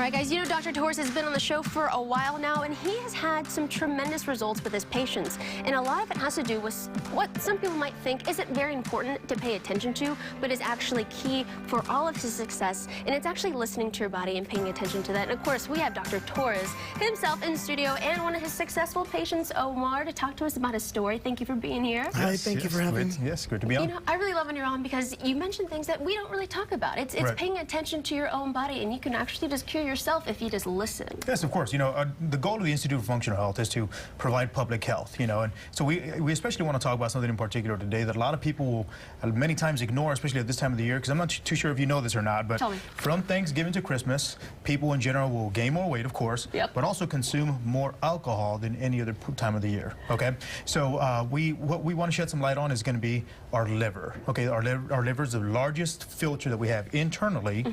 right, guys, you know Dr. Torres has been on the show for a while now, and he has had some tremendous results with his patients. And a lot of it has to do with what some people might think isn't very important to pay attention to, but is actually key for all of his success. And it's actually listening to your body and paying attention to that. And of course, we have Dr. Torres himself in the studio and one of his successful patients, Omar, to talk to us about his story. Thank you for being here. Hi, thank you for having me. Yes, great to be on. You know, I really love when you're on because you mention things that we don't really talk about. It's Right. paying attention to your own body, and you can actually just cure yourself if you just listen. Yes, of course. You know, the goal of the Institute for Functional Health is to provide public health, you know, and so we especially want to talk about something in particular today that a lot of people will many times ignore, especially at this time of the year, because I'm not too sure if you know this or not, but from Thanksgiving to Christmas, people in general will gain more weight, of course, but also consume more alcohol than any other time of the year, okay? So what we want to shed some light on is going to be our liver, okay? Our liver is the largest filter that we have internally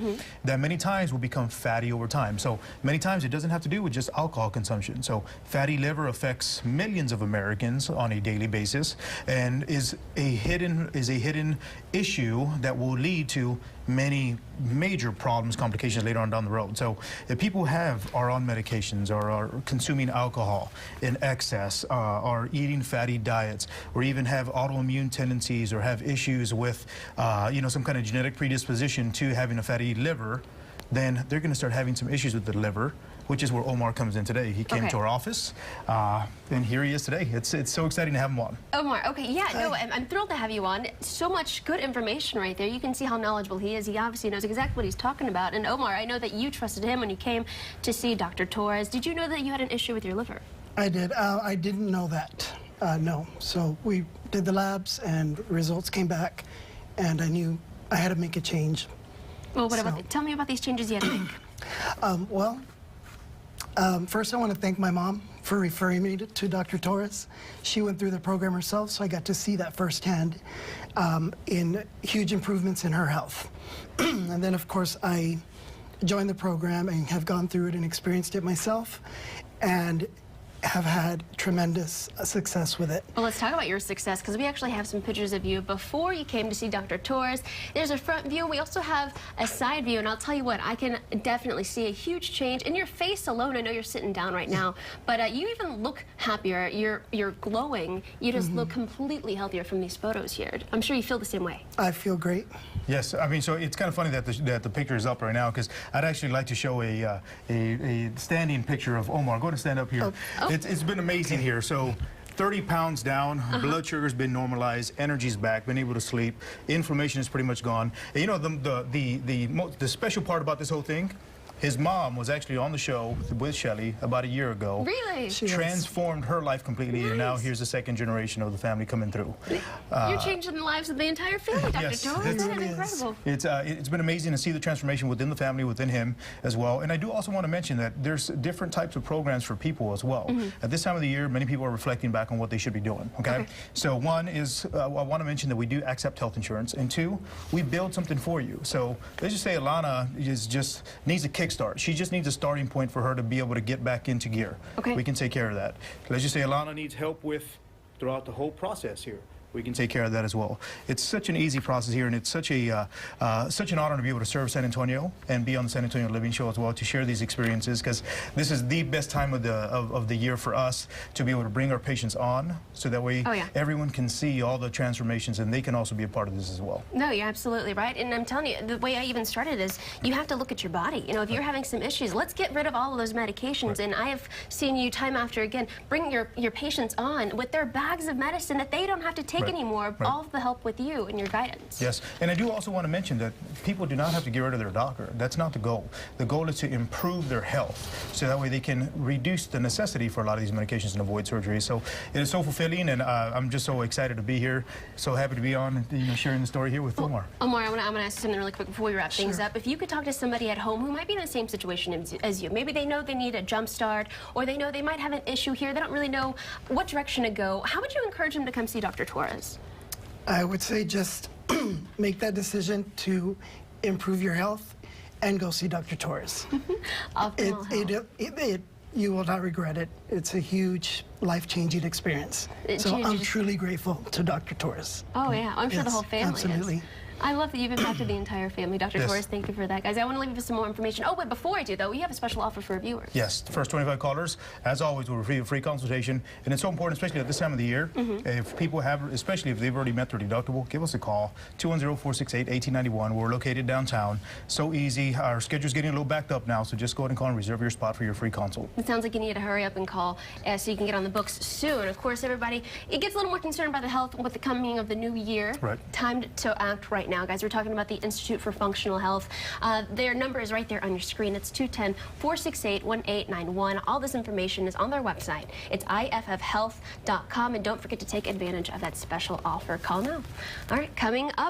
that many times will become fatty over time. So many times it doesn't have to do with just alcohol consumption. So fatty liver affects millions of Americans on a daily basis and is a hidden issue that will lead to many major problems, complications later on down the road. So if people are on medications or are consuming alcohol in excess, are eating fatty diets, or even have autoimmune tendencies or have issues with you know, some kind of genetic predisposition to having a fatty liver, then they're going to start having some issues with the liver, which is where Omar comes in today. He came to our office, and here he is today. It's so exciting to have him on. Omar, okay, yeah, no, I'm thrilled to have you on. So much good information right there. You can see how knowledgeable he is. He obviously knows exactly what he's talking about. And Omar, I know that you trusted him when you came to see Dr. Torres. Did you know that you had an issue with your liver? I did. I didn't know that, no. So we did the labs and results came back, and I knew I had to make a change. Well, tell me about these changes you had to make. First I want to thank my mom for referring me to Dr. Torres. She went through the program herself, so I got to see that firsthand in huge improvements in her health. And then, of course, I joined the program and have gone through it and experienced it myself, and have had tremendous success with it. Well, let's talk about your success, because we actually have some pictures of you before you came to see Dr. Torres. There's a front view. We also have a side view, and I'll tell you what, I can definitely see a huge change in your face alone. I know you're sitting down right now, but you even look happier. You're glowing. You just look completely healthier from these photos here. I'm sure you feel the same way. I feel great. Yes, I mean, so it's kind of funny that the picture is up right now, because I'd actually like to show a standing picture of Omar. Go ahead and stand up here. It's been amazing here. So 30 pounds down, blood sugar's been normalized, energy's back, been able to sleep, inflammation is pretty much gone. And you know, the special part about this whole thing, his mom was actually on the show with Shelly about a year ago. Really? She transformed her life completely, and now here's the second generation of the family coming through. You're changing the lives of the entire family, Dr. Torres. That is incredible. It's been amazing to see the transformation within the family, within him as well. And I do also want to mention that there's different types of programs for people as well. At this time of the year, many people are reflecting back on what they should be doing, okay? So one is, I want to mention that we do accept health insurance, and two, we build something for you. So let's just say Alana needs a kickstart. She just needs a starting point for her to be able to get back into gear. We can take care of that. Let's just say Alana needs help throughout the whole process here. We can take care of that as well. It's such an easy process here, and it's such an honor to be able to serve San Antonio and be on the San Antonio Living Show as well, to share these experiences, because this is the best time of the year for us to be able to bring our patients on, so that way everyone can see all the transformations, and they can also be a part of this as well. No, you're absolutely right. And I'm telling you, the way I even started is you have to look at your body. You know, if you're having some issues, let's get rid of all of those medications. And I have seen you time after again bring your patients on with their bags of medicine that they don't have to take anymore, all of the help with you and your guidance. Yes, and I do also want to mention that people do not have to get rid of their doctor. That's not the goal. The goal is to improve their health, so that way they can reduce the necessity for a lot of these medications and avoid surgery. So it is so fulfilling, and I'm just so excited to be here. So happy to be on, sharing the story here with Omar. Omar, I'm going to ask you something really quick before we wrap things up. If you could talk to somebody at home who might be in the same situation as you, maybe they know they need a jump start, or they know they might have an issue here, they don't really know what direction to go, how would you encourage them to come see Dr. Torres? I would say just make that decision to improve your health and go see Dr. Torres. You will not regret it. It's a huge, life-changing experience. So I'm truly grateful to Dr. Torres. Oh, yeah. I'm sure the whole family absolutely. is. I love that you've impacted the entire family. Dr. Yes. Torres, thank you for that, guys. I want to leave you with some more information. Oh, but before I do, though, we have a special offer for viewers. Yes, the first 25 callers, as always, will receive a free consultation. And it's so important, especially at this time of the year, if people have, especially if they've already met their deductible, give us a call, 210-468-1891. We're located downtown. So easy. Our schedule's getting a little backed up now, so just go ahead and call and reserve your spot for your free consult. It sounds like you need to hurry up and call so you can get on the books soon. Of course, everybody, it gets a little more concerned about the health with the coming of the new year. Right. Time to act right now, guys. We're talking about the Institute for Functional Health. Their number is right there on your screen. It's 210-468-1891. All this information is on their website. It's iffhealth.com, and don't forget to take advantage of that special offer. Call now. All right, coming up.